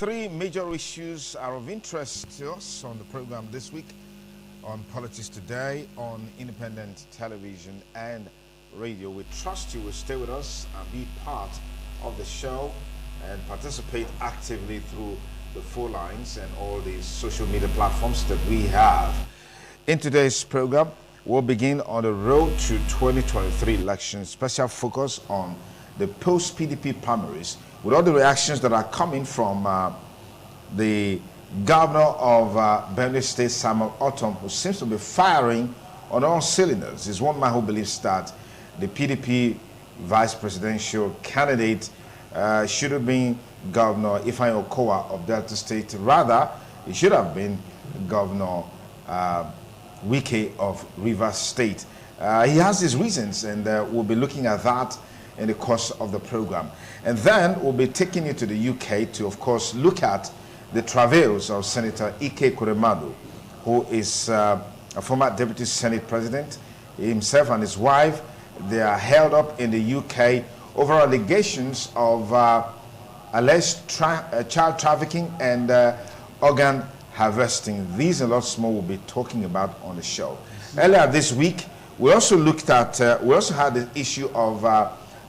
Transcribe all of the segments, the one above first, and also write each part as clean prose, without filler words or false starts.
Three major issues are of interest to us on the program this week on Politics Today on independent television and radio. We trust you will stay with us and be part of the show and participate actively through the phone lines and all these social media platforms that we have. In today's program, we'll begin on the road to 2023 elections, special focus on the post-PDP primaries, with all the reactions that are coming from the governor of Benue State, Samuel Ortom, who seems to be firing on all cylinders. He's one man who believes that the PDP vice presidential candidate should have been Governor Ifeanyi Okowa of Delta State. Rather, it should have been Governor Wike of Rivers State. He has his reasons, and we'll be looking at that in the course of the program. And then we'll be taking you to the UK to, of course, look at the travails of Senator Ike Kuremadu, who is a former Deputy Senate President. Himself and his wife, they are held up in the UK over allegations of alleged child trafficking and organ harvesting. These and lots more we'll be talking about on the show. Earlier this week, we also looked at, we also had the issue of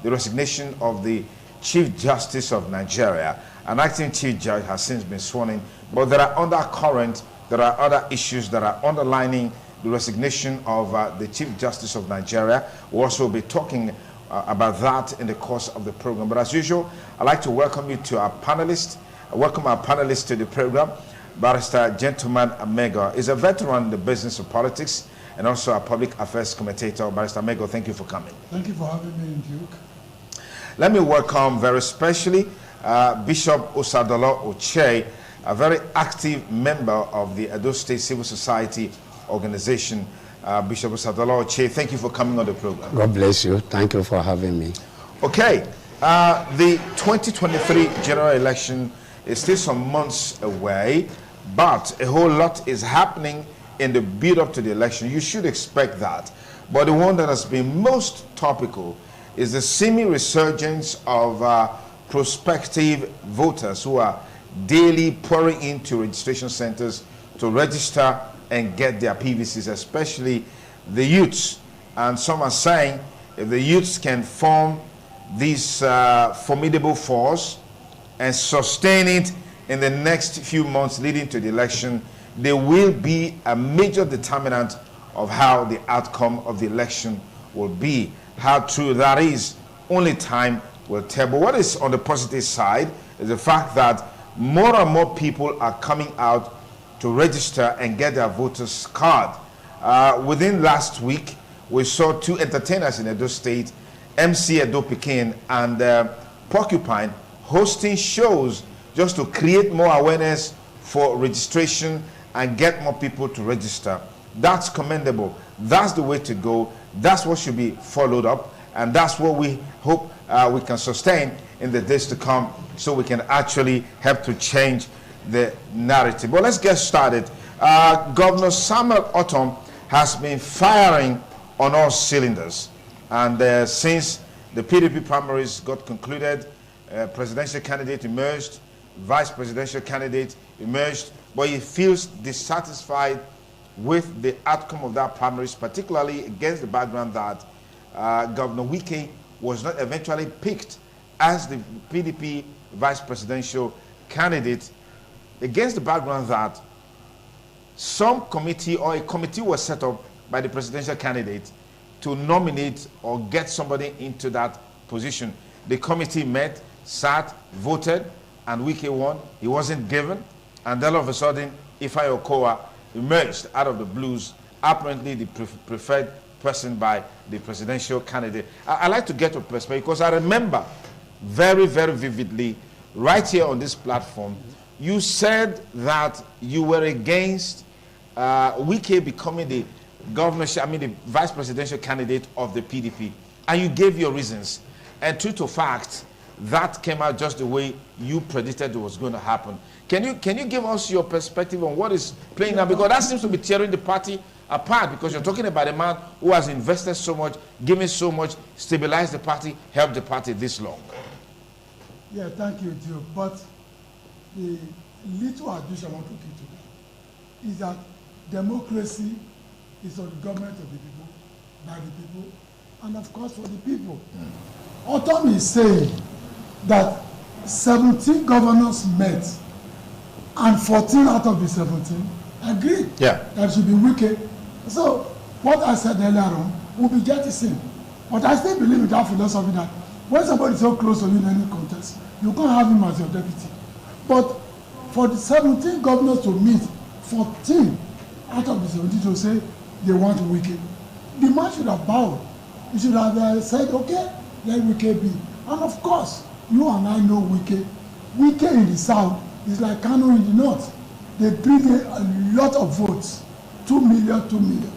the resignation of the Chief Justice of Nigeria. An acting Chief Judge has since been sworn in, but there are undercurrents, there are other issues that are underlining the resignation of the Chief Justice of Nigeria. We'll also be talking about that in the course of the program. But as usual, I'd like to welcome you to our panelists. I welcome our panelists to the program. Barrister Gentleman Amego is a veteran in the business of politics and also a public affairs commentator. Barrister Amego, thank you for coming. Thank you for having me, Duke. Let me welcome very specially Bishop Osadolo Oche, a very active member of the Edo State Civil Society organization. Bishop Osadolo Oche, thank you for coming on the program. God bless you. Thank you for having me. Okay, the 2023 general election is still some months away, but a whole lot is happening in the build-up to the election. You should expect that. But the one that has been most topical is the seeming resurgence of prospective voters who are daily pouring into registration centers to register and get their PVCs, especially the youths. And some are saying if the youths can form this formidable force and sustain it in the next few months leading to the election, they will be a major determinant of how the outcome of the election will be. How true that is, only time will tell. But what is on the positive side is the fact that more and more people are coming out to register and get their voters card. Within last week, we saw two entertainers in Edo State, MC Edo Pikin and Porcupine, hosting shows just to create more awareness for registration and get more people to register. That's commendable. That's the way to go. That's what should be followed up, and that's what we hope we can sustain in the days to come, so we can actually help to change the narrative. But let's get started. Governor Samuel Ortom has been firing on all cylinders, and since the PDP primaries got concluded, presidential candidate emerged, vice presidential candidate emerged, but he feels dissatisfied with the outcome of that primaries, particularly against the background that Governor Wike was not eventually picked as the PDP vice presidential candidate, against the background that some committee or a committee was set up by the presidential candidate to nominate or get somebody into that position. The committee met, sat, voted, and Wike won. He wasn't given, and then all of a sudden, Ifeanyi Okowa emerged out of the blues, apparently the preferred person by the presidential candidate. I like to get your perspective, because I remember very, very vividly, right here on this platform, you said that you were against Wike becoming the governorship, the vice presidential candidate of the PDP, and you gave your reasons. And true to fact, that came out just the way you predicted it was going to happen. Can you give us your perspective on what is playing now? Because that seems to be tearing the party apart, because you're talking about a man who has invested so much, given so much, stabilized the party, helped the party this long. Yeah, thank you, Duke. But the little addition I want to give to that is that democracy is for the government of the people, by the people, and of course for the people. Autumn is saying that 17 governors met, and 14 out of the 17 agreed that it should be wicked. So what I said earlier on will be jettisoned. But I still believe in that philosophy that when somebody is so close to you in any contest, you can't have him as your deputy. But for the 17 governors to meet, 14 out of the 17 to say they want wicked, the man should have bowed. He should have said, okay, let wicked be. And of course, you and I know wicked. Wicked in the south is like Kano in the north. They bring in a lot of votes, 2 million, 2 million.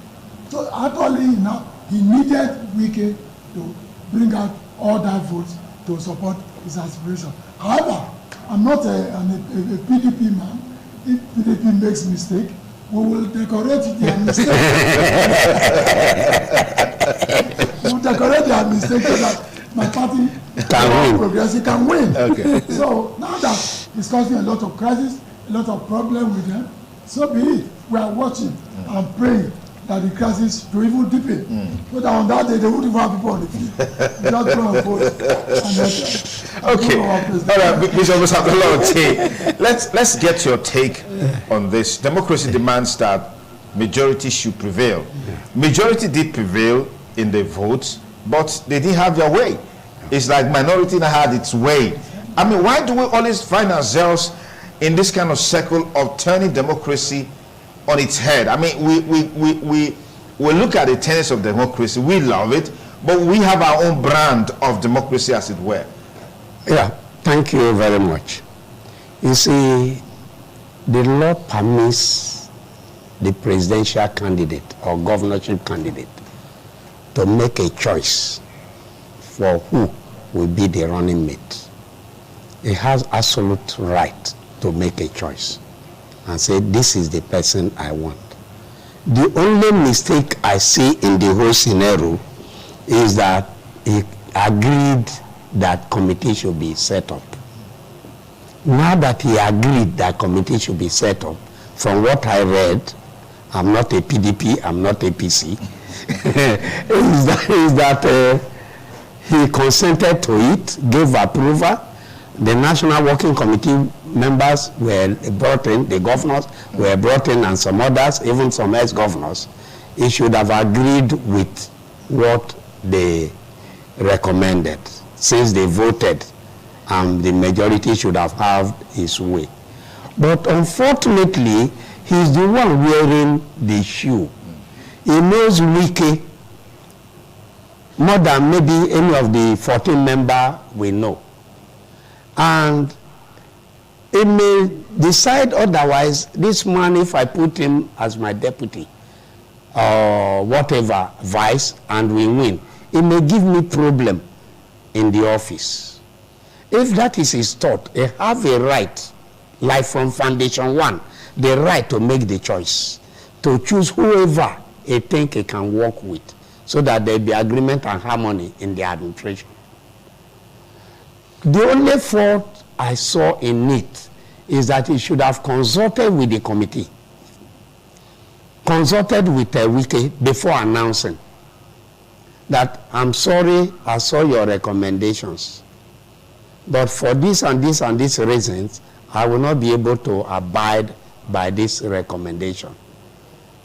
So actually now, he needed wicked to bring out all that votes to support his aspiration. However, I'm not a PDP man. If PDP makes mistake, we will decorate their mistake. We will decorate their mistake so that my party Progressive can win. Okay. So now that it's causing a lot of crisis, a lot of problem with them, so be it. We are watching and praying that the crisis to even deepen. So that on that day they wouldn't even have people on the field. Just go and vote. Okay. All right, Bishop Osabalote, let's get your take on this. Democracy demands that majority should prevail. Majority did prevail in the votes, but they didn't have their way. It's like minority that had its way. I mean, why do we always find ourselves in this kind of circle of turning democracy on its head? I mean, we look at the tenets of democracy, we love it, but we have our own brand of democracy, as it were. Yeah, thank you very much. You see, the law permits the presidential candidate or governorship candidate to make a choice for who will be the running mate. He has absolute right to make a choice and say, this is the person I want. The only mistake I see in the whole scenario is that he agreed that committee should be set up. Now that he agreed that committee should be set up, from what I read, I'm not a PDP, I'm not a PC, is that he consented to it, gave approval. The National Working Committee members were brought in, the governors were brought in, and some others, even some ex-governors. He should have agreed with what they recommended, since they voted, and the majority should have had his way. But unfortunately, he's the one wearing the shoe. He knows Wike more than maybe any of the 14 members we know. And he may decide otherwise. This man, if I put him as my deputy or whatever, vice, and we win, it may give me problem in the office. If that is his thought, he have a right, like from Foundation 1, the right to make the choice, to choose whoever he think he can work with, so that there be agreement and harmony in the administration. The only fault I saw in it is that he should have consulted with the committee, consulted with Wike before announcing that, I'm sorry, I saw your recommendations, but for this and this and these reasons, I will not be able to abide by this recommendation.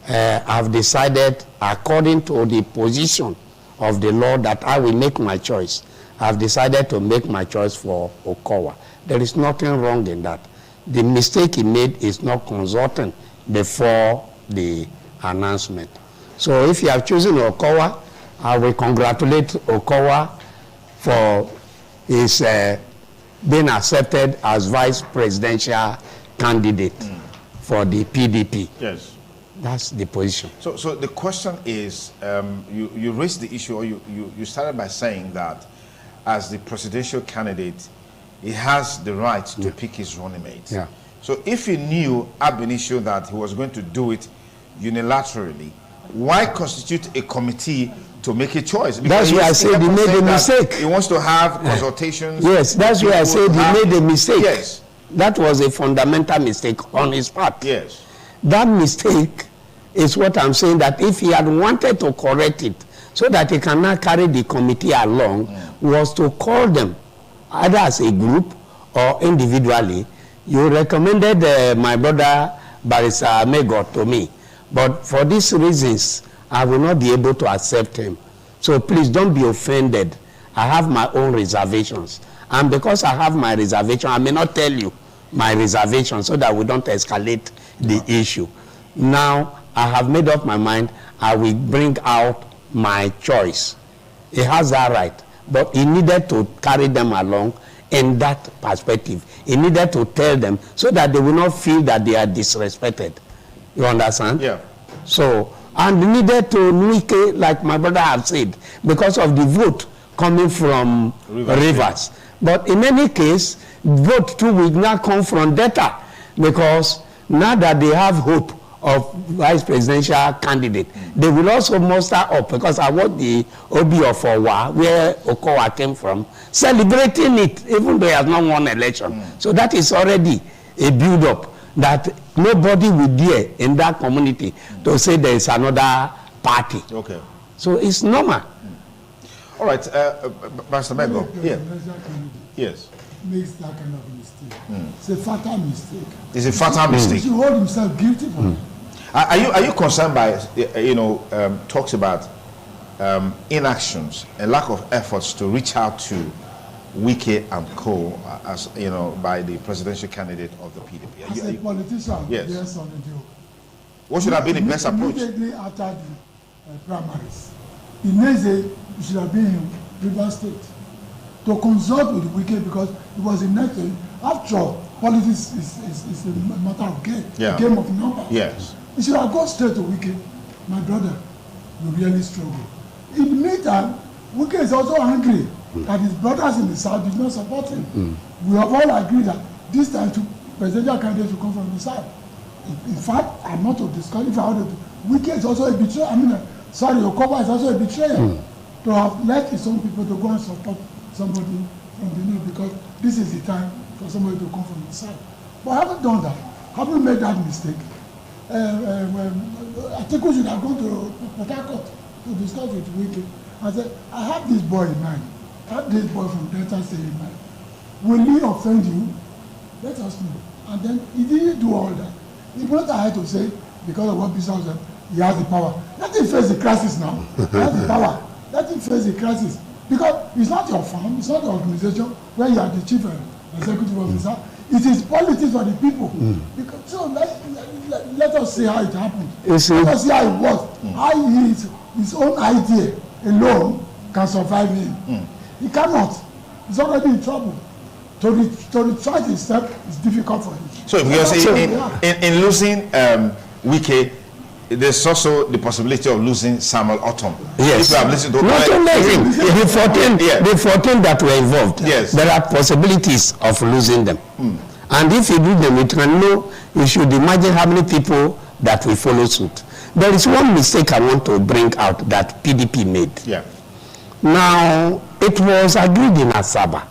I've decided, according to the position of the law, that I will make my choice. I've decided to make my choice for Okowa. There is nothing wrong in that. The mistake he made is not consulting before the announcement. So if you have chosen Okowa, I will congratulate Okowa for his being accepted as vice presidential candidate for the PDP. Yes. That's the position. So the question is, you raised the issue, or you started by saying that as the presidential candidate, he has the right to pick his running mate. Yeah. So if he knew ab initio that he was going to do it unilaterally, why constitute a committee to make a choice? Because that's why I said he made a mistake. He wants to have consultations. Yes, that's why I said he made a mistake. Yes. That was a fundamental mistake on his part. Yes. That mistake is what I'm saying, that if he had wanted to correct it so that he can now carry the committee along, was to call them either as a group or individually. You recommended my brother Barrister Megot to me, but for these reasons, I will not be able to accept him. So please don't be offended. I have my own reservations. And because I have my reservation, I may not tell you my reservation so that we don't escalate the issue. Now, I have made up my mind. I will bring out my choice. He has that right. But he needed to carry them along in that perspective. He needed to tell them so that they will not feel that they are disrespected. You understand? Yeah. So, and needed to Nwike, like my brother have said, because of the vote coming from Rivers. But in any case, vote too will now come from Delta, because now that they have hope of vice presidential candidate, they will also muster up, because I want the Obi of Owa, where Okowa came from, celebrating it, even though he has not won election. So that is already a build-up that nobody will dare in that community to say there is another party. Okay. So it's normal. All right, Pastor Mego. Yeah. Yes. Makes that kind of mistake. It's a fatal mistake. It's a fatal He mistake. should hold himself guilty for it. Are you concerned by talks about inactions and lack of efforts to reach out to Wike and co as by the presidential candidate of the PDP? As a politician, yes. on the deal. What should have been the best approach? Immediately after the primaries, Ineze should have been in Rivers State to consult with Wike, because it was elected. After all, politics is a matter of game, a game of numbers. Yes. He should have gone straight to Wike. My brother, you really struggle. In the meantime, Wike is also angry that his brothers in the south did not support him. We have all agreed that this time presidential candidates will come from the south. In fact, I'm not to discuss if I wanted to. Wike is also a betrayer. Okowa is also a betrayer to have let his own people to go and support somebody from the north, because this is the time for somebody to come from the south. But having done that, having made that mistake, Atiku should have gone to Port Harcourt to discuss with Wike. I said, I have this boy in mind. I have this boy from Delta State in mind. Will he offend you? Let us know. And then he didn't do all that. He brought ahead to say, because of what Bishop said, he has the power. Let him face the crisis now. He has the power. Let him face the crisis. Because it's not your firm, it's not the organization where you are the chief executive officer. It is politics for the people. Because, so let us see how it happened. Let us see how it works. How his own idea alone can survive him. He cannot. He's already in trouble. To retract his step is difficult for him. So because in losing Wike, there's also the possibility of losing Samuel Otom. Yes. If you have listened to not only the 14 that were involved, yes, there are possibilities of losing them. And if you do them, you can know, you should imagine how many people that will follow suit. There is one mistake I want to bring out that PDP made. Yeah. Now, it was agreed in Asaba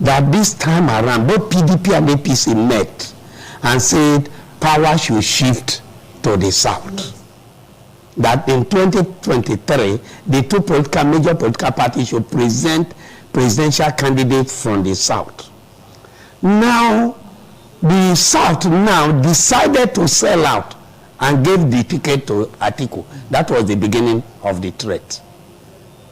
that this time around, both PDP and APC met and said power should shift to the south. That in 2023, the two major political parties should present presidential candidates from the south. Now, the south now decided to sell out and gave the ticket to Atiku. That was the beginning of the threat.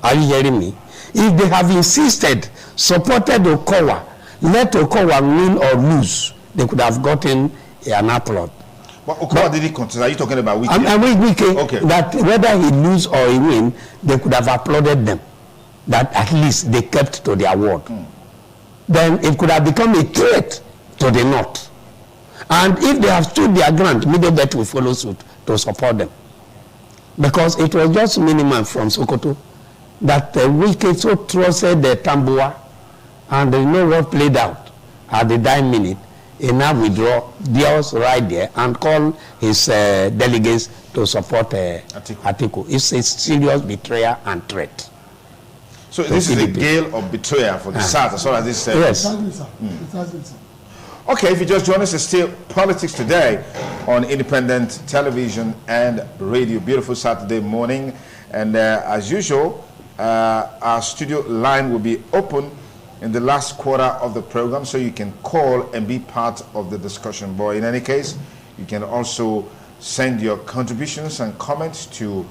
Are you hearing me? If they have insisted, supported Okowa, let Okowa win or lose, they could have gotten an applaud. But Okowa did he contest? Are you talking about Wike? I'm with Wike. Okay. That whether he lose or he win, they could have applauded them. That at least they kept to their word. Then it could have become a threat to the north. And if they have stood their ground, Middle Belt will follow suit to support them. Because it was just minimum from Sokoto that Wike so trusted the Tambua, and you know what played out at the dying minute. He now withdraw deals right there and call his delegates to support Atiku. It's a serious betrayal and threat. So this is a gale of betrayal for the South, as far as this yes. Exactly, sir. Exactly, sir. Okay, if you just join us, it's still Politics Today on independent television and radio. Beautiful Saturday morning. And as usual, our studio line will be open in the last quarter of the program, so you can call and be part of the discussion. But in any case, you can also send your contributions and comments to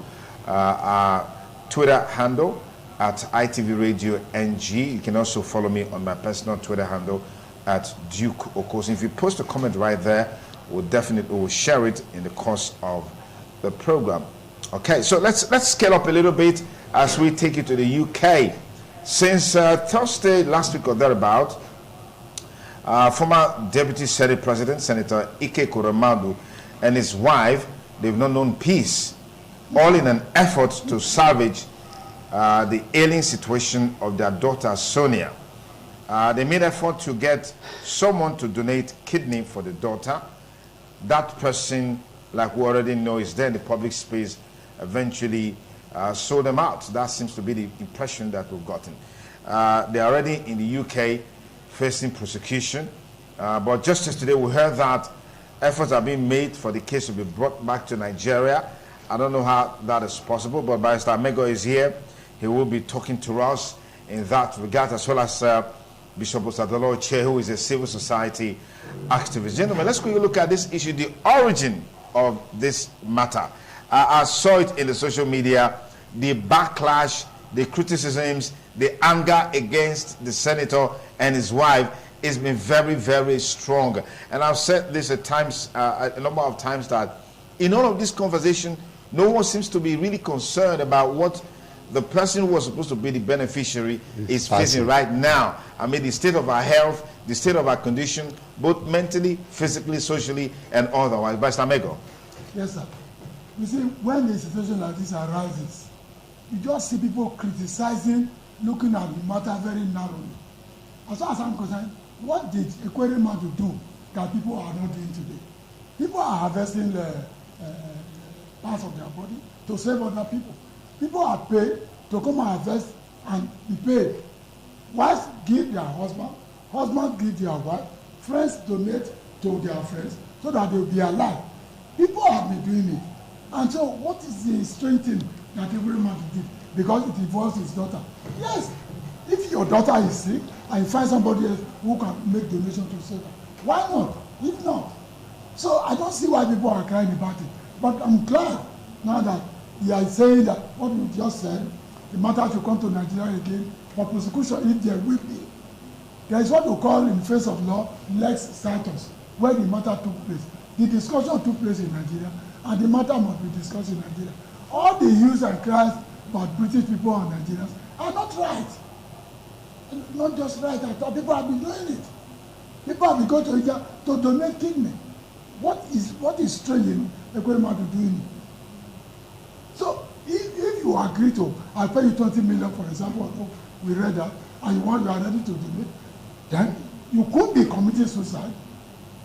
our Twitter handle at ITV Radio NG. You can also follow me on my personal Twitter handle at Duke Okosin. If you post a comment right there, we'll share it in the course of the program. Okay, so let's scale up a little bit as we take you to the UK. Since Thursday last week or thereabout, former Deputy Senate President, Senator Ike Kuremadu, and his wife, they've not known peace, all in an effort to salvage the ailing situation of their daughter, Sonia. They made effort to get someone to donate kidney for the daughter. That person, like we already know, is there in the public space, eventually sold them out. That seems to be the impression that we've gotten. They're already in the UK facing prosecution. But just yesterday we heard that efforts are being made for the case to be brought back to Nigeria. I don't know how that is possible, but Barrister Amego is here. He will be talking to us in that regard, as well as Bishop Osadolo Che, who is a civil society activist. Gentlemen, let's quickly look at this issue, the origin of this matter. I saw it in the social media, the backlash, the criticisms, the anger against the senator and his wife has been very, very strong. And I've said this at times, a number of times, that in all of this conversation, no one seems to be really concerned about what the person who was supposed to be the beneficiary is facing right now. I mean, the state of our health, the state of our condition, both mentally, physically, socially, and otherwise. Barrister Amego. Yes, sir. You see, when a situation like this arises, you just see people criticizing, looking at the matter very narrowly. As far as I'm concerned, what did Ekweremadu do that people are not doing today? People are harvesting parts of their body to save other people. People are paid to come and harvest and be paid. Wives give their husband, husbands give their wife, friends donate to their friends so that they'll be alive. People have been doing it. And so what is the strange thing that Ekweremadu did? Because it involves his daughter. Yes, if your daughter is sick and you find somebody else who can make donation to save her, why not? If not. So I don't see why people are crying about it. But I'm glad now that you are saying that what you just said, the matter should come to Nigeria again for prosecution if there will be. There is what we call in the face of law, lex status, where the matter took place. The discussion took place in Nigeria, and the matter must be discussed in Nigeria. All the hues and cries about British people and Nigerians are not right. Not just right at all. People have been doing it. People have been going to India to donate kidney. What is strange in Ekweremadu doing it? So if you agree to, I'll pay you 20 million, for example, we read that, and you are ready to donate, then you could be committing suicide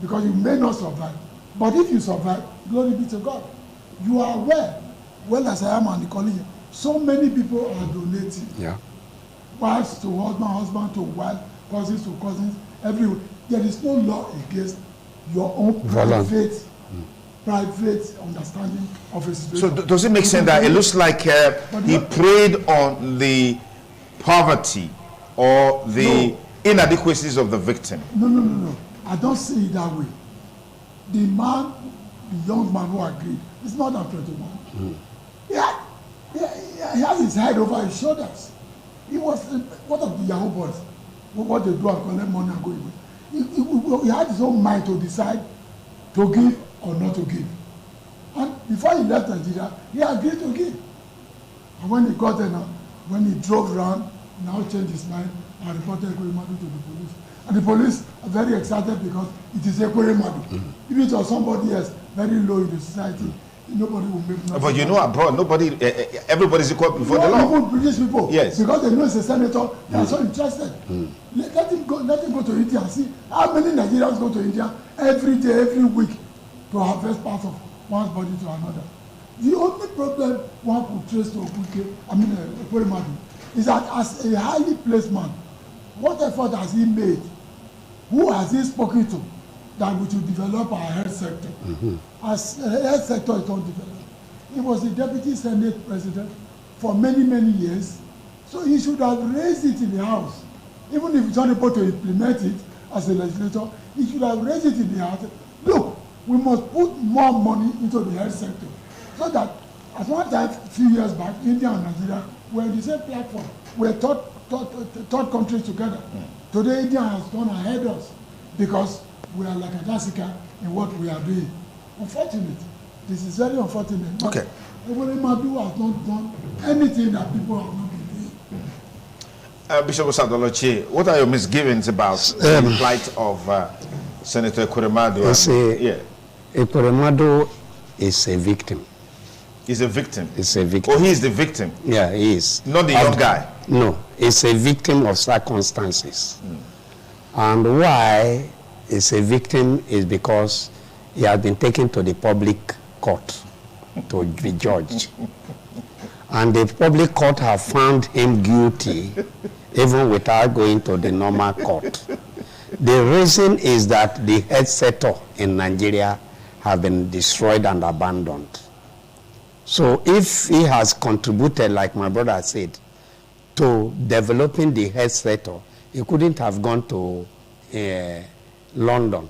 because you may not survive. But if you survive, glory be to God. You are aware, well as I am on the college, so many people are donating. Yeah. Wives to husband, husband to wife, cousins to cousins, everywhere. There is no law against your own private understanding of a situation. So does it make sense that it looks like he preyed on the poverty or the inadequacies of the victim? No. I don't see it that way. The man, the young man who agreed, is more than 21. He has his head over his shoulders. He was one of the Yahoo boys. What they do and collect money and go away. He had his own mind to decide to give or not to give. And before he left Nigeria, he agreed to give. And when he got there now, when he drove around, he now changed his mind and reported Ekweremadu to the police. And the police are very excited because it is Ekweremadu. If it was somebody else, very low in the society, nobody will make nothing. But you know abroad, everybody is equal before the law. Even British people, yes, because they know it's a senator, they are so interested. Let him go to India and see how many Nigerians go to India every day, every week to harvest part of one's body to another. The only problem one could trace to Ekweremadu is that as a highly placed man, what effort has he made? Who has he spoken to that we should develop our health sector. As health sector is not developed. He was the deputy Senate president for many, many years. So he should have raised it in the House. Even if he's not able to implement it as a legislator, he should have raised it in the House. Look, we must put more money into the health sector. So that, at one time, a few years back, India and Nigeria were in the same platform. We were third countries together. Today, India has gone ahead of us because we are like a Jessica in what we are doing. Unfortunate. This is very unfortunate. Okay. Ebole Madu has not done anything that people have not been doing. Bishop Osadolochi, what are your misgivings about the plight of Senator Ekweremadu? Ekweremadu is a victim. He's a victim? He's a victim. Oh, he is the victim? Yeah, he is. Not the young guy? No, he's a victim of circumstances. And why he's a victim is because he has been taken to the public court to be judged. And the public court have found him guilty even without going to the normal court. The reason is that the health sector in Nigeria have been destroyed and abandoned. So if he has contributed, like my brother said, to developing the health sector, he couldn't have gone to London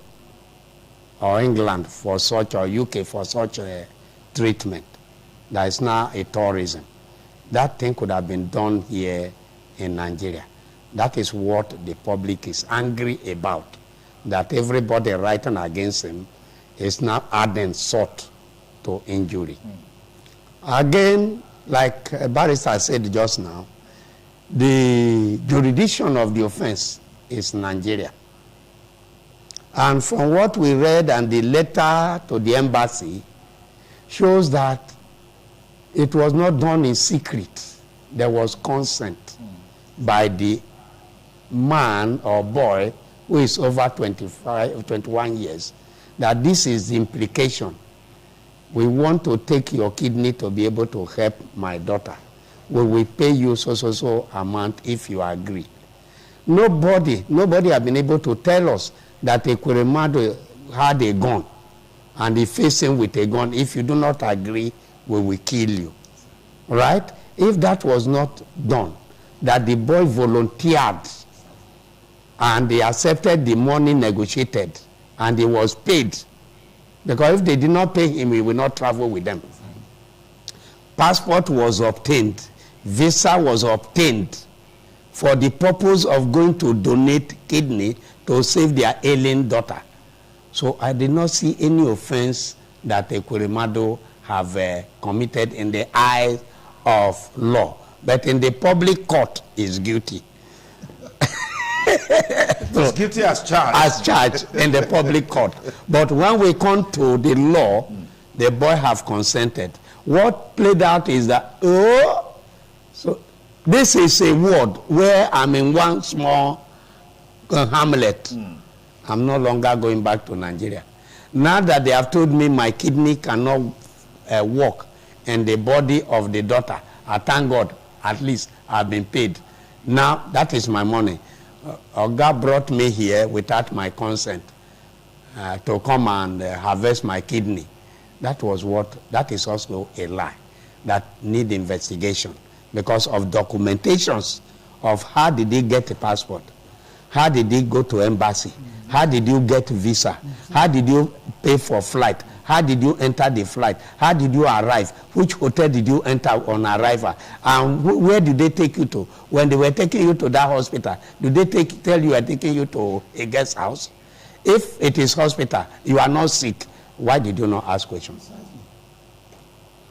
or England for such, or UK for such a treatment. That is now a tourism. That thing could have been done here in Nigeria. That is what the public is angry about, that everybody writing against him is now adding salt to injury. Again, like Barrister said just now, the jurisdiction of the offense is Nigeria. And from what we read and the letter to the embassy shows that it was not done in secret. There was consent by the man or boy who is over 21 years, that this is the implication. We want to take your kidney to be able to help my daughter. We will pay you so amount if you agree. Nobody has been able to tell us that Ekweremadu had a gun and he faced him with a gun. If you do not agree, we will kill you. Right? If that was not done, that the boy volunteered and they accepted the money negotiated and he was paid, because if they did not pay him, he will not travel with them. Passport was obtained, visa was obtained for the purpose of going to donate kidney to save their ailing daughter. So I did not see any offense that Ekweremadu have committed in the eyes of law. But in the public court, is guilty. So, he's guilty as charged. As charged in the public court. But when we come to the law, the boy have consented. What played out is that, so this is a ward where I'm in one small hamlet. I'm no longer going back to Nigeria. Now that they have told me my kidney cannot work in the body of the daughter, I thank God, at least I've been paid. Now, that is my money. Oga brought me here without my consent to come and harvest my kidney. That is also a lie that need investigation because of documentations of how did he get a passport, how did he go to embassy, how did you get visa, how did you pay for flight, how did you enter the flight, how did you arrive, which hotel did you enter on arrival, and where did they take you to? When they were taking you to that hospital, did they tell you are taking you to a guest house? If it is hospital, you are not sick, why did you not ask questions?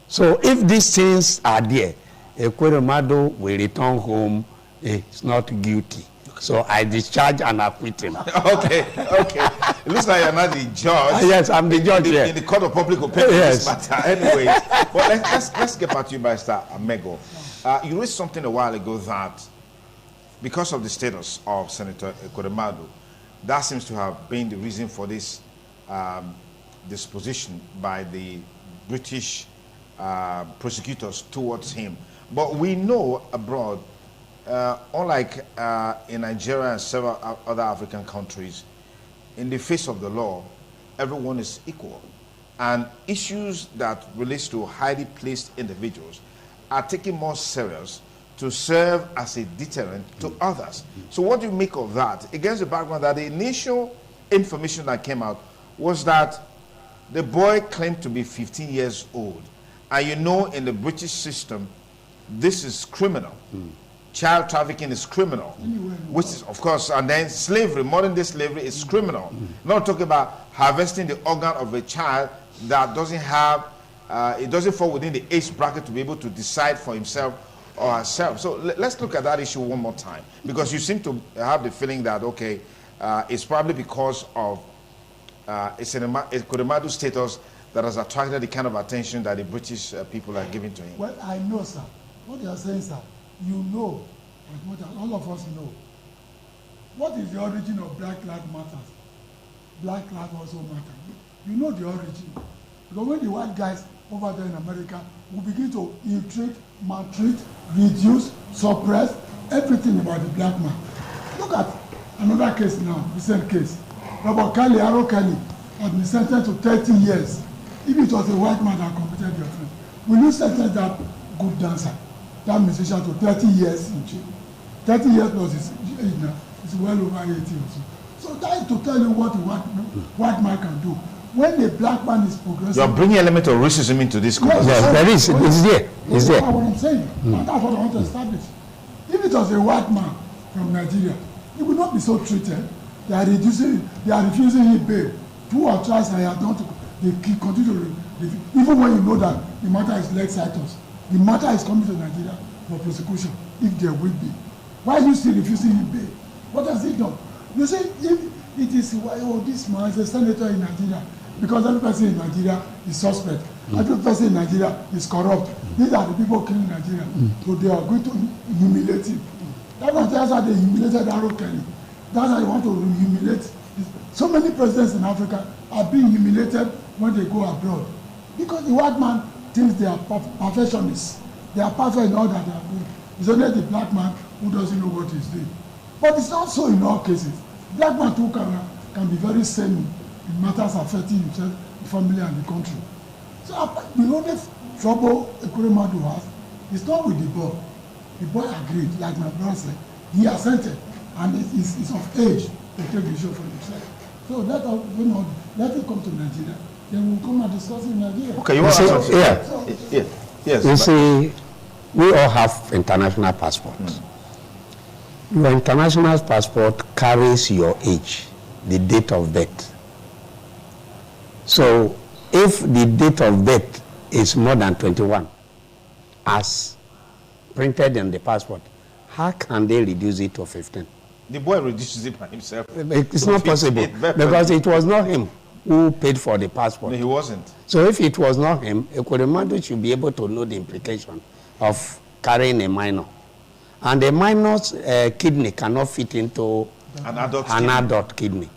So if these things are there, Ekweremadu will return home, he's not guilty. So I discharge and acquit him. Okay. It looks like you're not the judge. Yes, I'm the judge here. In the court of public opinion, yes. This matter. Anyway, but let's get back to you, Barrister Amego. You raised something a while ago that because of the status of Senator Ekweremadu, that seems to have been the reason for this disposition by the British prosecutors towards him. But we know abroad, unlike in Nigeria and several other African countries, in the face of the law, everyone is equal. And issues that relates to highly placed individuals are taken more serious to serve as a deterrent to others. So what do you make of that? Against the background that the initial information that came out was that the boy claimed to be 15 years old. And you know, in the British system, this is criminal. Child trafficking is criminal, which is, of course, and then slavery, modern day slavery is criminal. Not talking about harvesting the organ of a child that doesn't have, it doesn't fall within the age bracket to be able to decide for himself or herself. So let's look at that issue one more time, because you seem to have the feeling that, okay, it's probably because of it's a Kuremadu status that has attracted the kind of attention that the British people are giving to him. Well, I know, sir. What you are saying, sir, you know, as much as all of us know, what is the origin of Black Lives Matter? Black Lives also matter. You know the origin. Because when the white guys over there in America will begin to ill-treat, maltreat, reduce, suppress everything about the black man. Look at another case now, recent case. Robert Kelly, Arrow Kelly, has been sentenced to 30 years. If it was a white man that committed the offense, will you sentence that good dancer, that musician, to 30 years in jail? 30 years plus his age now, it's well over 80 or so. So that is to tell you what a white man can do. When a black man is progressive... You are bringing an element of racism into this conversation. Yes, there is. It's there. It's there. That's what I'm saying. And that's what I want to establish. If it was a white man from Nigeria, he would not be so treated. They are refusing him bail. 2 or thrice I have done to... They continue to... Even when you know that the matter is leg citus, the matter is coming to Nigeria for prosecution, if there will be. Why are you still refusing him bail? What has he done? You say, if it is, oh, this man is a senator in Nigeria, because every person in Nigeria is suspect. Every person in Nigeria is corrupt. These are the people killing Nigeria. So they are going to humiliate him. That's how they humiliated Arrow Kelly. That's how they want to humiliate. So many presidents in Africa are being humiliated when they go abroad. Because the white man thinks they are perfectionists. They are perfect in all that they are doing. It's only the black man who doesn't know what he's doing. But it's not so in all cases. Black man too can be very sane in matters affecting himself, the family, and the country. So the only trouble Kuremadu has is not with the boy. The boy agreed, like my brother said. He assented, and is of age to take the issue for himself. So let him come to Nigeria. Then we'll come and discuss in Nigeria. Okay, you want to say? Yeah. Yes. You see, we all have international passports. Your international passport carries your age, the date of birth. So if the date of birth is more than 21, as printed in the passport, how can they reduce it to 15? The boy reduces it by himself. It's not possible, because it was not him who paid for the passport. No, he wasn't. So if it was not him, Kuremadu should be able to know the implication of carrying a minor. And a minor's kidney cannot fit into An adult adult kidney.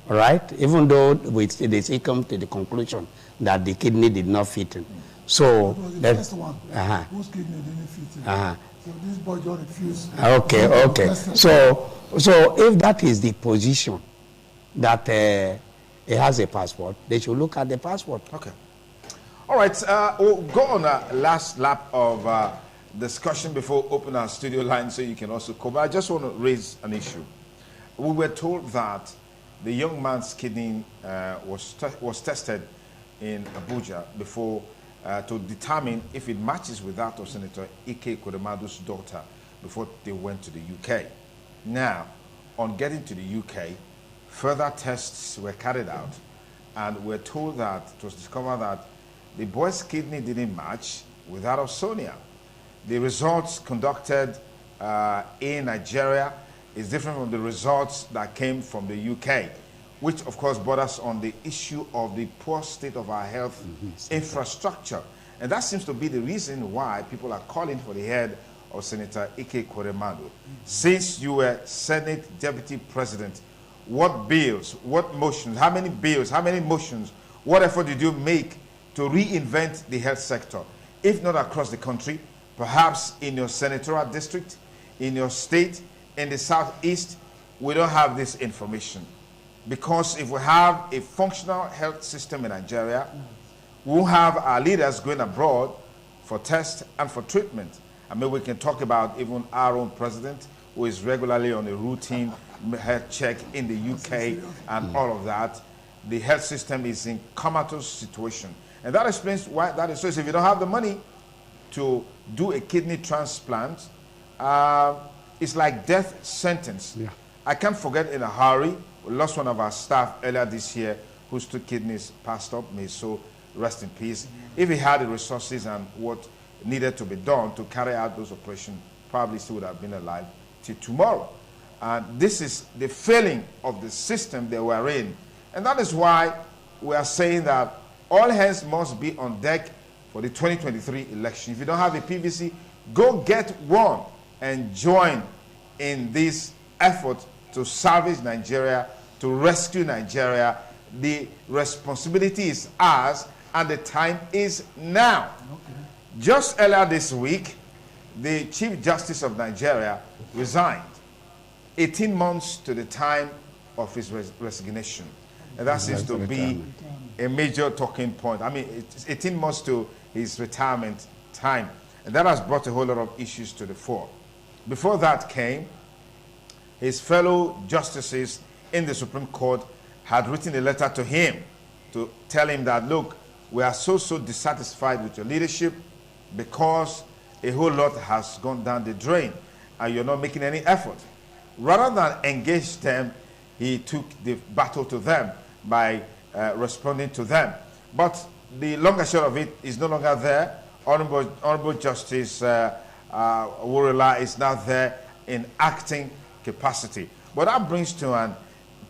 All right? Even though they say come to the conclusion that the kidney did not fit in. So It was the first one whose kidney didn't fit in. So this boy just refused. Okay. So if that is the position that he has a passport, they should look at the passport. Okay. All right. We'll go on a last lap of discussion before we open our studio line so you can also come. I just want to raise an issue. We were told that the young man's kidney was tested in Abuja before to determine if it matches with that of Senator Ike Kuremadu's daughter before they went to the UK. Now, on getting to the UK, further tests were carried out, and we're told that it was discovered that the boy's kidney didn't match with that of Sonia. The results conducted in Nigeria is different from the results that came from the UK, which of course borders on the issue of the poor state of our health infrastructure. And that seems to be the reason why people are calling for the head of Senator Ike Kuremadu. Since you were Senate Deputy President, what bills, what motions, how many bills, how many motions, what effort did you make to reinvent the health sector? If not across the country, perhaps in your senatorial district, in your state, in the southeast, we don't have this information. Because if we have a functional health system in Nigeria, we won't have our leaders going abroad for tests and for treatment. I mean, we can talk about even our own president, who is regularly on a routine health check in the UK and all of that. The health system is in comatose situation. And that explains why that is so. If you don't have the money to do a kidney transplant, it's like death sentence. Yeah. I can't forget in a hurry, we lost one of our staff earlier this year whose 2 kidneys passed up. May so rest in peace. If he had the resources and what needed to be done to carry out those operations, probably still would have been alive till tomorrow. And this is the failing of the system that we're in. And that is why we are saying that all hands must be on deck for the 2023 election. If you don't have a PVC, go get one and join in this effort to salvage Nigeria, to rescue Nigeria. The responsibility is ours, and the time is now. Okay. Just earlier this week, the Chief Justice of Nigeria resigned, 18 months to the time of his resignation. And that seems to be a major talking point. I mean, it's 18 months to his retirement time. And that has brought a whole lot of issues to the fore. Before that came, his fellow justices in the Supreme Court had written a letter to him to tell him that, look, we are so dissatisfied with your leadership because a whole lot has gone down the drain and you're not making any effort. Rather than engage them, he took the battle to them by responding to them. But the long and short of it is no longer there. Honorable Justice Wurila is now there in acting capacity. But that brings to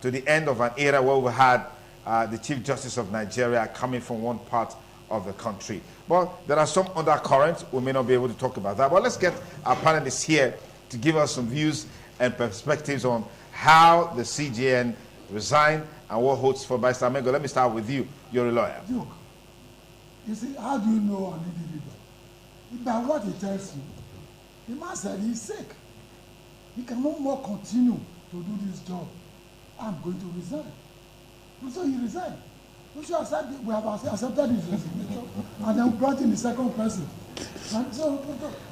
the end of an era where we had the Chief Justice of Nigeria coming from one part of the country. But there are some undercurrents. We may not be able to talk about that. But let's get our panelists here to give us some views and perspectives on how the CJN resigned and what holds for Barrister Amengo. Let me start with you. You're a lawyer. Look, you see, how do you know an individual? By what he tells you. The man said he's sick. He can no more continue to do this job. I'm going to resign. And so he resigned. We have accepted his resignation, and then brought in the second person. And so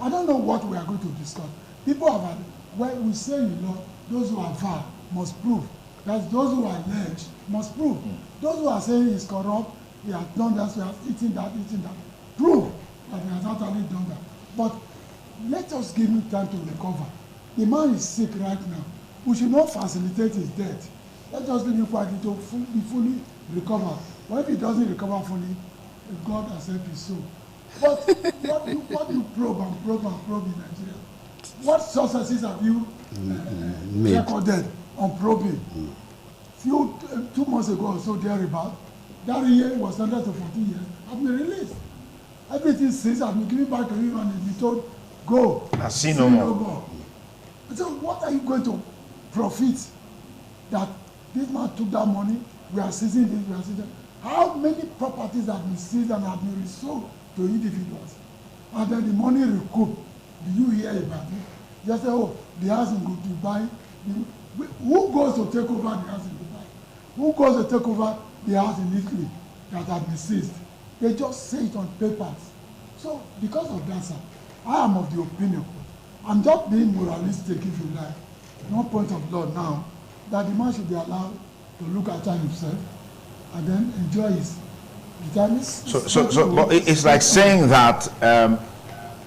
I don't know what we are going to discuss. People have, when we say in law, those who are far must prove. That's those who are alleged must prove. Those who are saying he's corrupt, he has done that, he has eaten that, prove that he has actually done that. But let us give him time to recover. The man is sick right now. We should not facilitate his death. Let us leave him quietly to be fully recover. But if he doesn't recover fully, God accept his soul. But what you probe in Nigeria? What successes have you recorded on probing? 2 months ago or so, thereabout, that year was sentenced to 14 years, have been released. Everything since has been given back to him and he's been told, go. I see no more. So what are you going to profit that this man took that money, we are seizing this, we are seizing. How many properties have been seized and have been resold to individuals? And then the money recouped. Do you hear about it? Just say, oh, the house in Dubai. Who goes to take over the house in Dubai? Who goes to take over the house in Italy that had been seized? They just say it on papers. So, because of that, sir, I am of the opinion, I'm just being moralistic, if you like, no point of law now, that the man should be allowed to look after himself and then enjoy his retirement. But it's like saying that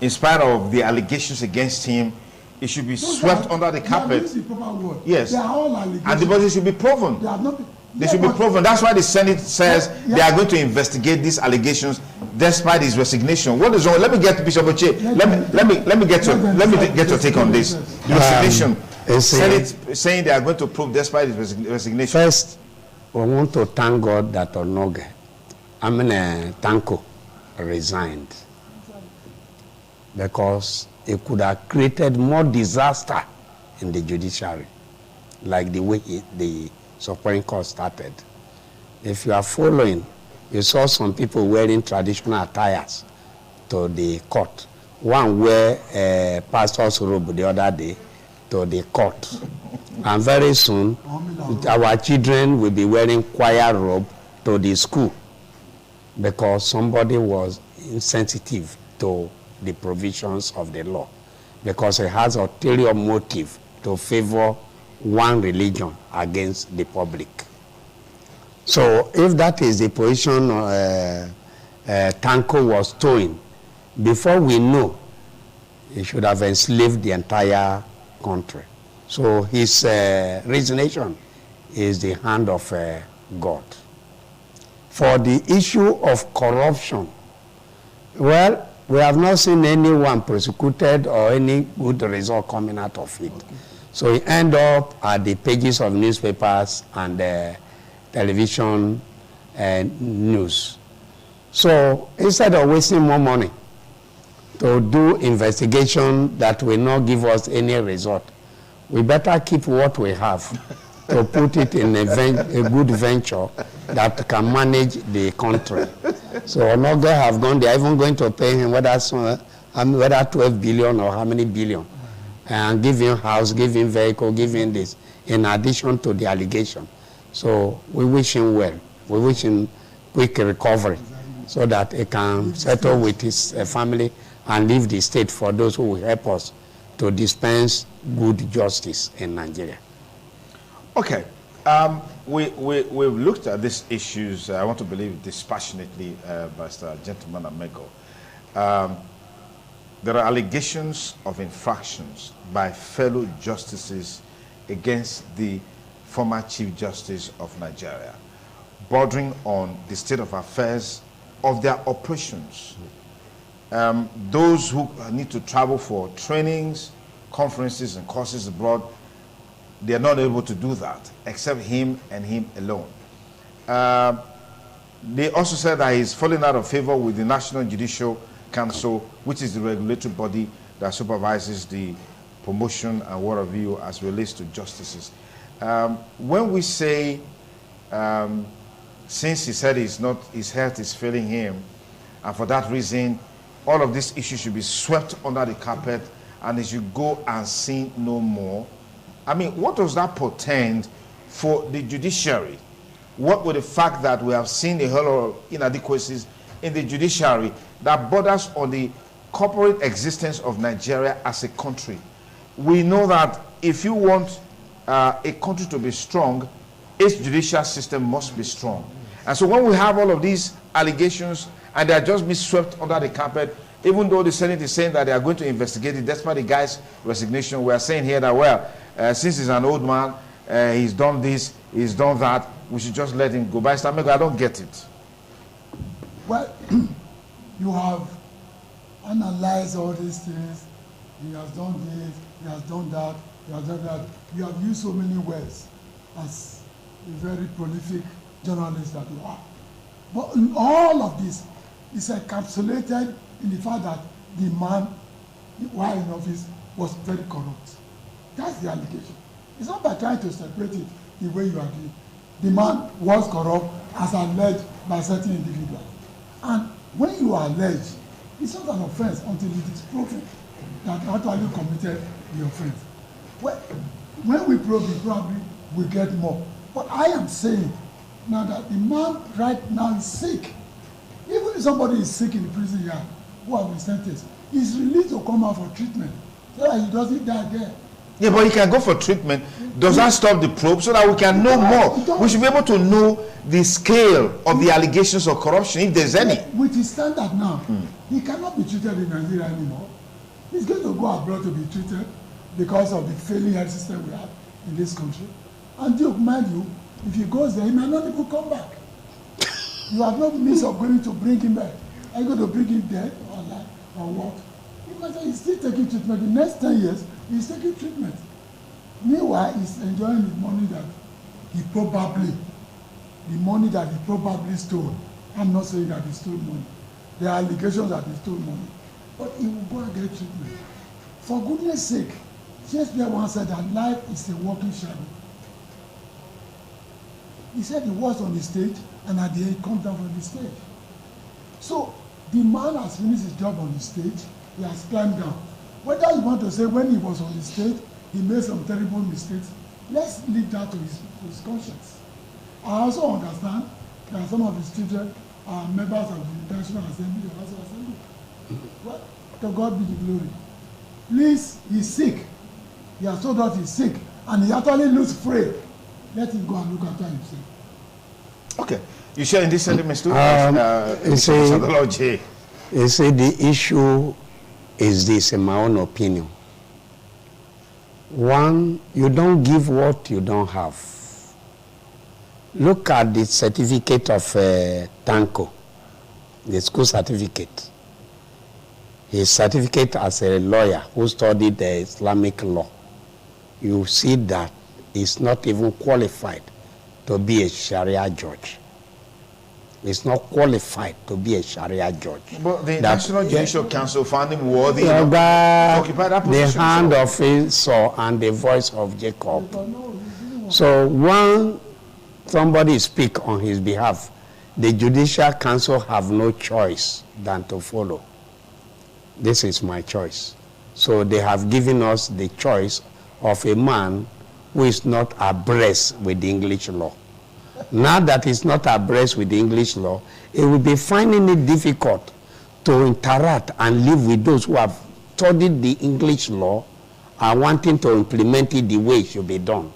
in spite of the allegations against him, it should be swept under the carpet. The proper word. Yes. They are all allegations. And the body should be proven. They should be proven. That's why the Senate says they are going to investigate these allegations despite his resignation. What is wrong? Let me get Bishop Oche. Let me get your take on this. The resignation. Senate saying they are going to prove despite his resignation. First, we want to thank God that Onoge, Tanko, resigned, because it could have created more disaster in the judiciary, like the way the Supreme Court started. If you are following, you saw some people wearing traditional attires to the court. One wear pastor's robe the other day to the court. And very soon, our children will be wearing choir robe to the school because somebody was insensitive to the provisions of the law, because it has an ulterior motive to favor one religion against the public. So if that is the position Tanko was towing, before we know, he should have enslaved the entire country. So his resignation is the hand of God. For the issue of corruption, well, we have not seen anyone prosecuted or any good result coming out of it. Okay. So he end up at the pages of newspapers and television and news. So instead of wasting more money to do investigation that will not give us any result, we better keep what we have to put it in a good venture that can manage the country. So Onoge have gone, they are even going to pay him whether 12 billion or how many billion, and give him house, give him vehicle, give him this, in addition to the allegation. So we wish him well. We wish him quick recovery so that he can settle with his family and leave the state for those who will help us to dispense good justice in Nigeria. Okay. We've looked at these issues, I want to believe dispassionately, Mr. Gentleman Amego. There are allegations of infractions by fellow justices against the former Chief Justice of Nigeria, bordering on the state of affairs of their operations. Those who need to travel for trainings, conferences, and courses abroad, they are not able to do that, except him and him alone. They also said that he's falling out of favor with the National Judicial Council, which is the regulatory body that supervises the promotion and what have you as relates to justices. When we say, since he said his health is failing him, and for that reason, all of these issues should be swept under the carpet and they should go and sin no more. I mean, what does that portend for the judiciary? What with the fact that we have seen a whole lot of inadequacies in the judiciary that borders on the corporate existence of Nigeria as a country? We know that if you want a country to be strong, its judicial system must be strong. And so when we have all of these allegations and they are just being swept under the carpet, even though the Senate is saying that they are going to investigate it, despite the guy's resignation, we are saying here that, well, since he's an old man, he's done this, he's done that, we should just let him go. But I don't get it. Well, you have analyzed all these things. He has done this, he has done that, he has done that. You have used so many words as a very prolific journalist that you are. But in all of this, it's encapsulated in the fact that the man, while in office, was very corrupt. That's the allegation. It's not by trying to separate it the way you are doing. The man was corrupt as alleged by certain individuals. And when you are alleged, it's not an offense until it is proven that actually committed the offense. Well, when we probe it, probably we get more. But I am saying now that the man right now is sick. Even if somebody is sick in the prison yard who have been sentenced, he's released to come out for treatment so that he doesn't die there. Yeah, but he can go for treatment. Does that stop the probe so that we can know more? We should be able to know the scale of the allegations of corruption, if there's any. With his standard now, he cannot be treated in Nigeria anymore. He's going to go abroad to be treated because of the failing health system we have in this country. And Duke, mind you, if he goes there, he may not even come back. You have no means of going to bring him back. Are you going to bring him dead or alive or what? Because he's still taking treatment. The next 10 years, he's taking treatment. Meanwhile, he's enjoying the money that he probably stole. I'm not saying that he stole money. There are allegations that he stole money. But he will go and get treatment. For goodness sake, Shakespeare once said that life is a walking shadow. He said he was on the stage, and at the end, he comes down from the stage. So, the man has finished his job on the stage, he has climbed down. Whether you want to say when he was on the stage, he made some terrible mistakes, Let's leave that to his conscience. I also understand that some of his children are members of the National Assembly or House of Assembly. Well, to God be the glory. Please, he's sick. He has told us he's sick, and he actually looks frail. Let him go and look after himself. Okay. You share in this sentiments too? You see, the issue is this, in my own opinion. One, you don't give what you don't have. Look at the certificate of Tanko, the school certificate. His certificate as a lawyer who studied the Islamic law. You see that he's not even qualified to be a Sharia judge. He's not qualified to be a Sharia judge. But the National Judicial Council found him worthy to occupy that position. The hand of Esau and the voice of Jacob. So when somebody speak on his behalf, the Judicial Council have no choice than to follow. This is my choice. So they have given us the choice of a man who is not abreast with the English law. Now that he's not abreast with the English law, he will be finding it difficult to interact and live with those who have studied the English law and wanting to implement it the way it should be done.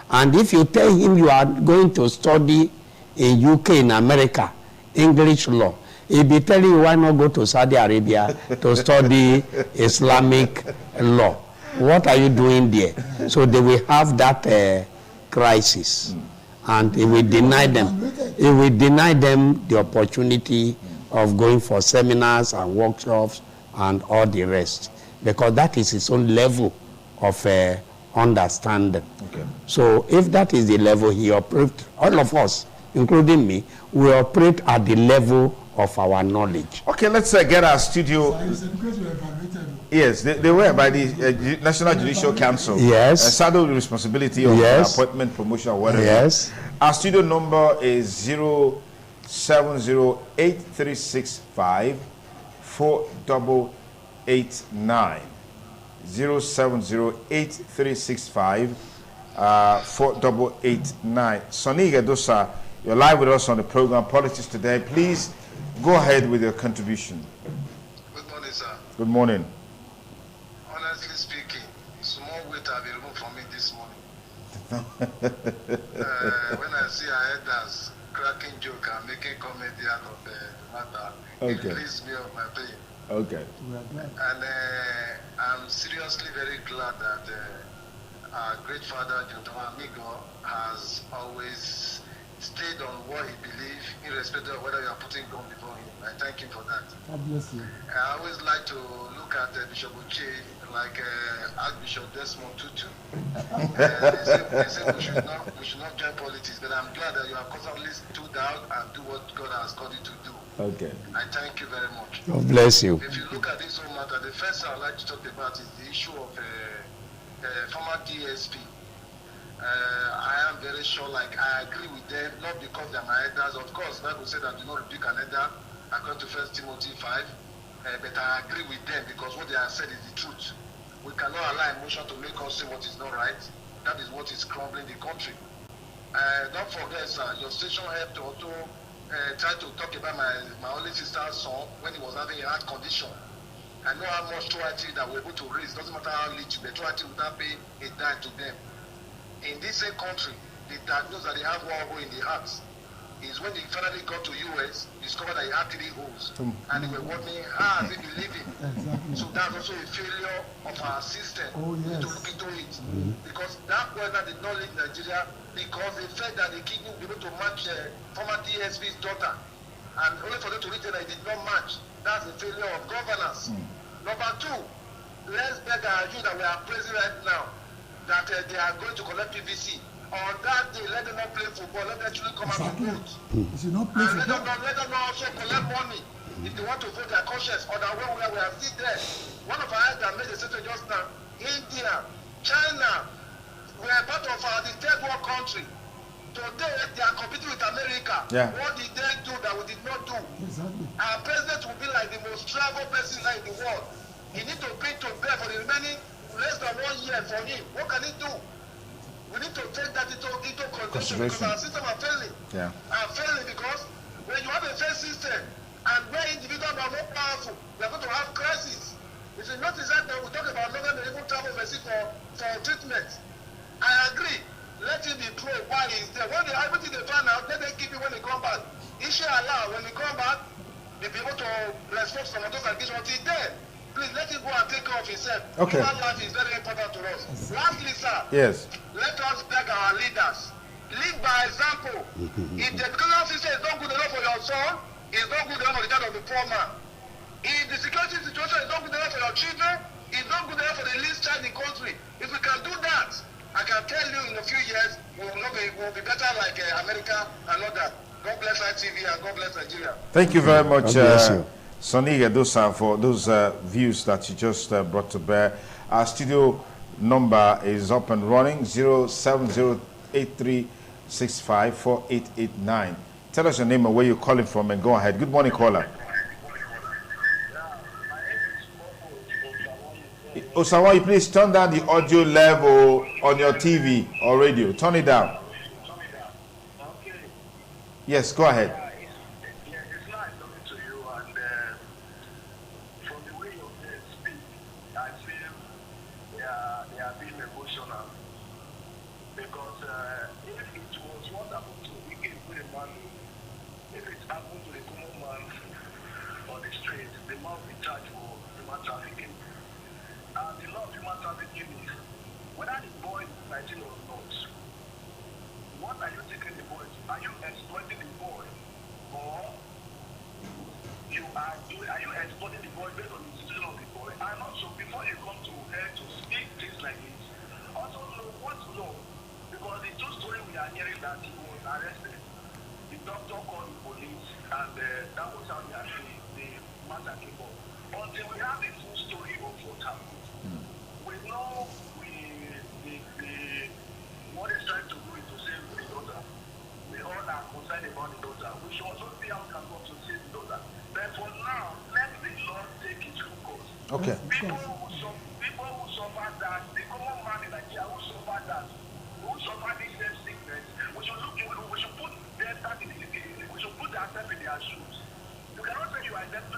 And if you tell him you are going to study in UK, in America, English law, he'll be telling you why not go to Saudi Arabia to study Islamic law. What are you doing there? So they will have that crisis. And it will deny them. It will deny them the opportunity of going for seminars and workshops and all the rest, because that is its own level of understanding. Okay. So if that is the level he operates, all of us, including me, we operate at the level of our knowledge. Okay, let's get our studio. Yes, they were by the National Judicial Council. Yes. Saddled with responsibility of appointment, promotion, or whatever. Yes. Our studio number is 0708365 4889. 0708365 4889. Sonny Gedosa, you're live with us on the program Politics Today. Please go ahead with your contribution. Good morning, sir. Good morning. Honestly speaking, small weight have been removed from me this morning. When I see our elders cracking joke and making comedy out of the matter, it relieves me of my pain. Okay. And I'm seriously very glad that our great father, John Amigo, has always stayed on what he believes, irrespective of whether you are putting gun before him. I thank him for that. God bless you. I always like to look at Bishop Uche like Archbishop Desmond Tutu. They say we should not join politics, but I'm glad that you have constantly stood out and do what God has called you to do. Okay. I thank you very much. God bless you. If you look at this whole matter, the first thing I'd like to talk about is the issue of former DSP. I am very sure, like, I agree with them, not because they're my elders. Of course, the Bible said that do not rebuke an elder, according to 1 Timothy 5. But I agree with them because what they have said is the truth. We cannot allow emotion to make us say what is not right. That is what is crumbling the country. Don't forget, sir, your station helped to also try to talk about my only sister's son when he was having a heart condition. I know how much royalty that we're able to raise. Doesn't matter how little, but royalty would not pay a dime to them. In this same country, they diagnosed that they have one hole in the heart. Is when they finally got to US, discovered that he had 3 holes. And they were wondering, how has he been living? Exactly. So that's also a failure of our system. Oh, yes. To look into it. Because that weather did not leave Nigeria because they felt that the king would be able to match former DSP's daughter. And only for them to reach that it did not match. That's a failure of governance. Number 2, let's beg our youth that we are praising right now that they are going to collect PVC. On that day, let them not play football. Let them actually come out to vote. You should not play football. Let them not also collect money if they want to vote their conscience. Or that way we are still there. One of our eyes that made the statement just now, India, China, we are part of the third world country. Today, they are competing with America. Yeah. What did they do that we did not do? Exactly. Our president will be like the most traveled person in the world. He needs to bring to bear for the remaining less than 1 year for him. What can he do? We need to take that into consideration because Consideration. our system are failing. Yeah. Are failing because when you have a fair system and where individuals are more powerful, we are going to have crisis. If you notice that we talk about Northern Medical Travel overseas for treatment. I agree. Let him be pro while he's there. When they everything they find out, let them keep it when they come back. Inshallah, when they come back, they'll be able to respond to some of those allegations. Until then, please let him go and take care of himself. Okay. Human life is very important to us. Lastly, sir, Yes. let us beg our leaders. Lead by example. If the educational system is not good enough for your son, it's not good enough for the child of the poor man. If the security situation is not good enough for your children, it's not good enough for the least child in the country. If we can do that, I can tell you in a few years, we'll be better like America and other. God bless ITV and God bless Nigeria. Thank you very much, God bless you. Sonny Edosa, for those views that you just brought to bear. Our studio number is up and running, 07083654889. Tell us your name and where you're calling from and go ahead. Good morning, caller. Osawayi, please turn down the audio level on your TV or radio. Turn it down. Yes, go ahead. It's nice talking to you, and from the way you speak, I feel they are being emotional. Because if it was what happened to wicked man, if it happened to the common man on the street, the man will be charged for human trafficking. And the law of human trafficking is whether the boy is 19 or not. What are you taking the boy? Are you exploiting the boy, or are you exploiting the boy based on the situation of the boy? And also, before you come to here to speak things like this, also know what to know, because the true story we are hearing that he was arrested. The doctor called the police, and that was how the matter came up. Until we have the full story of what happened, we know what is trying to do is to save the daughter. We all are concerned about the daughter. We should also see how we can go to save the daughter. But for now, let the Lord take its full course. Okay. People who suffer that, the common man in Nigeria who suffer that, who suffer this same sickness, we should put them we should put ourselves in their shoes. You cannot say you are exempt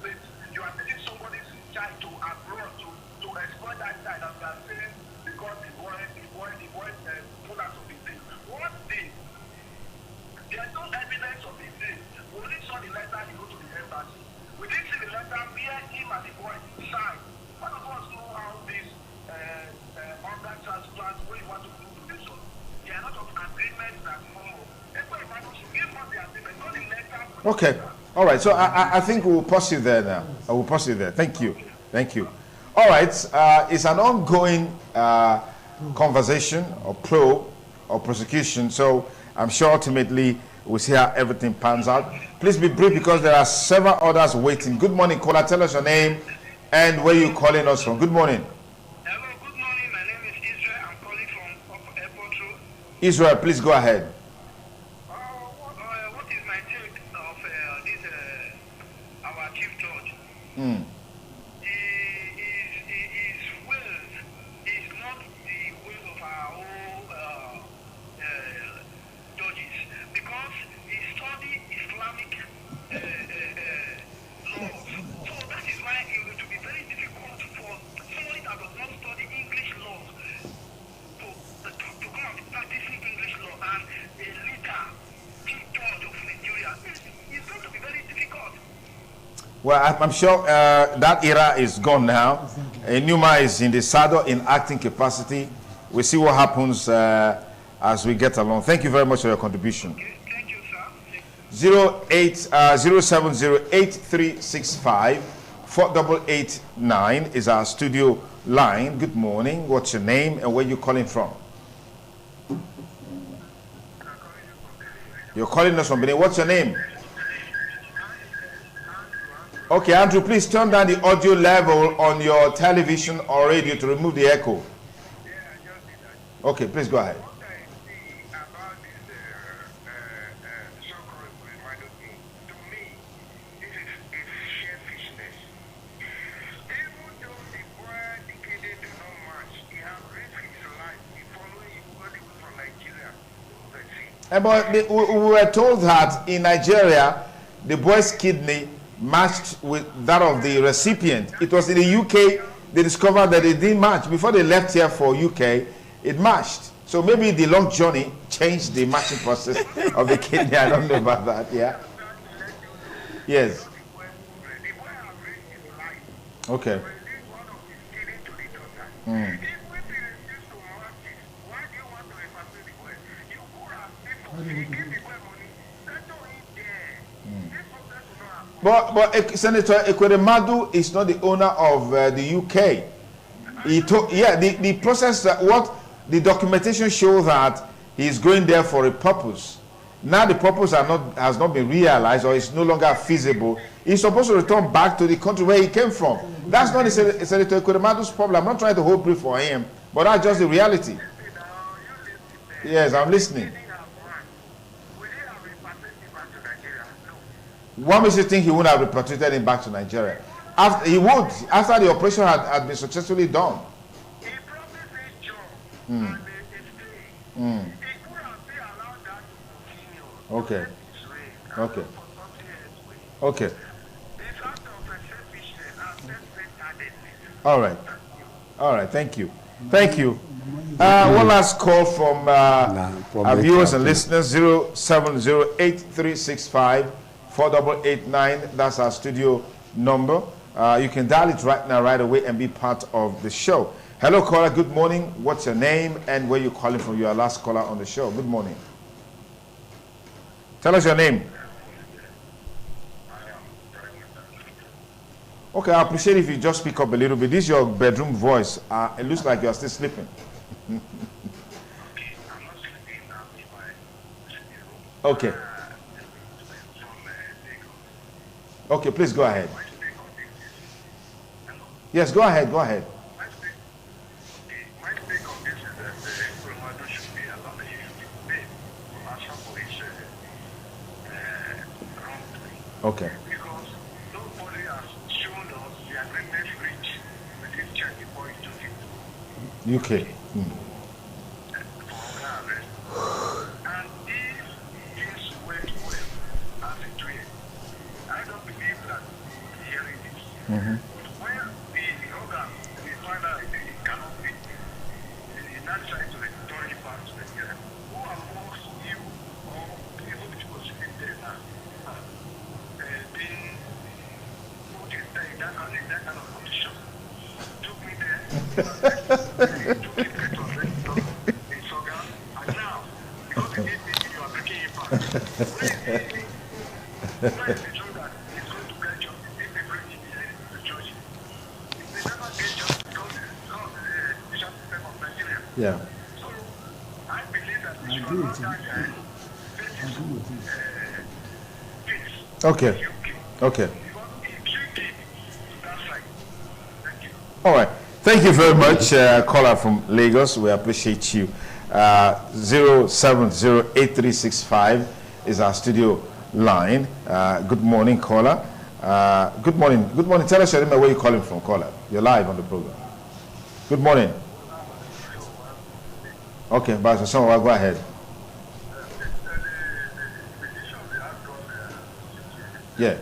state. You are taking somebody's child to abroad to exploit that child, and you are saying because the boy pulled out of his thing. What thing? There's no evidence of his thing. We only saw the letter he go to the embassy. We didn't see the letter where him and the boy signed. None of us know how this organ transplant, where you want to do donation. There are a lot of agreements that follow. Everybody should give us the agreement, not the letter. Okay. All right. So I think we'll pause you there now. I will pause you there. Thank you. Thank you. All right. It's an ongoing conversation or probe or prosecution. So I'm sure ultimately we'll see how everything pans out. Please be brief because there are several others waiting. Good morning, caller. Tell us your name and where you're calling us from. Good morning. Hello, good morning. My name is Israel. I'm calling from Airport Road. Israel, please go ahead. What is my take of this our chief judge? Mm. His will is not the will of our own judges, because he studied Islamic laws. So that is why it will be very difficult for somebody that does not study English law to come and practicing English law, and a leader, chief judge of Nigeria, it's going to be very difficult. Well, I'm sure that era is gone now. Numa is in the saddle in acting capacity. We'll see what happens as we get along. Thank you very much for your contribution. Thank you, sir. 07083654889 is our studio line. Good morning. What's your name and where you calling from? You're calling us from Benin. What's your name? Okay, Andrew, please turn down the audio level on your television or radio to remove the echo. Okay, please go ahead. Even though the boy indicated do not match, But we were told that in Nigeria, the boy's kidney matched with that of the recipient. It was in the UK they discovered that it didn't match. Before they left here for UK, it matched. So maybe the long journey changed the matching process of the kidney. I don't know about that. Yeah. Yes. Okay. Mm. But Senator Ekweremadu is not the owner of the UK. The process that what the documentation shows that he is going there for a purpose. Now the purpose has not been realized or is no longer feasible. He's supposed to return back to the country where he came from. That's not Senator Ekweremadu's problem. I'm not trying to hold brief for him, but that's just the reality. Yes, I'm listening. What makes you think he would have repatriated him back to Nigeria? After the operation had been successfully done. Okay. All right. Thank you. One last call from our viewers and listeners. 07083654889. That's our studio number. You can dial it right now, right away, and be part of the show. Hello, caller. Good morning. What's your name and where you calling from? You are last caller on the show. Good morning. Tell us your name. Okay, I appreciate if you just speak up a little bit. This is your bedroom voice. It looks like you are still sleeping. Okay. Okay, please go ahead. Yes, go ahead. My take on this is that Ekweremadu should be allowed to pay for answer for his wrongdoing. Okay. Because nobody has shown us the agreement reached with this child before he took it UK. for arrest. And if things went well as it will, I don't believe that hearing this. Mm-hmm. When the organ, we find out it cannot be, it's not trying to return it back to Nigeria. Who amongst you or even which was sitting there now being put in that kind of condition? Took me there, took it to arrest its organ, and now, because they gave me, you are breaking it back. Where is the truth that it's going to get justice if they bring it here to judge it? They never get justice because it's not the judicial system of Nigeria. Yeah. So I believe that we should allow that guy face Okay. UK. Okay. Because he treated to that side. Thank you. All right. Thank you very much, caller from Lagos. We appreciate you. 0708365 is our studio line. Good morning, caller. Good morning. Good morning. Tell us your name and where you're calling from, caller. You're live on the program. Good morning. Okay, Pastor Sonwa, go ahead. Yeah.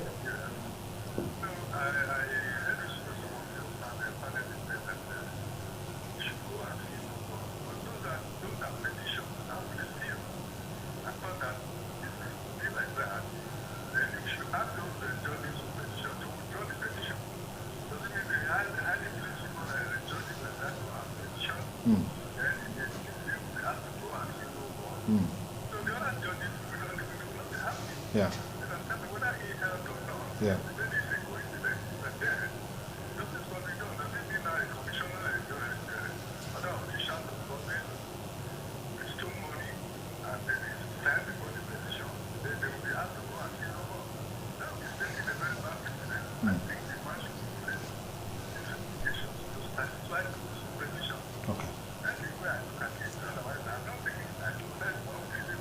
Yeah. Yeah.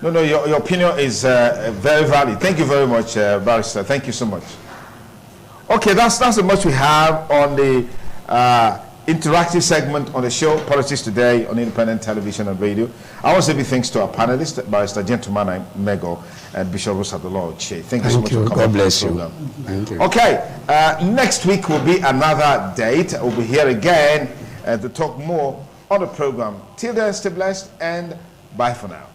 No, your opinion is very valid. Thank you very much, Barrister. Thank you so much. Okay, that's as much we have on the interactive segment on the show, Politics Today, on independent television and radio. I want to say thanks to our panelists, Barrister Gentleman Mego and Bishop Rosadolo Che. Thank you so much for coming. God bless you. Thank you. Okay, next week will be another date. We'll be here again to talk more on the program. Till then, stay blessed and bye for now.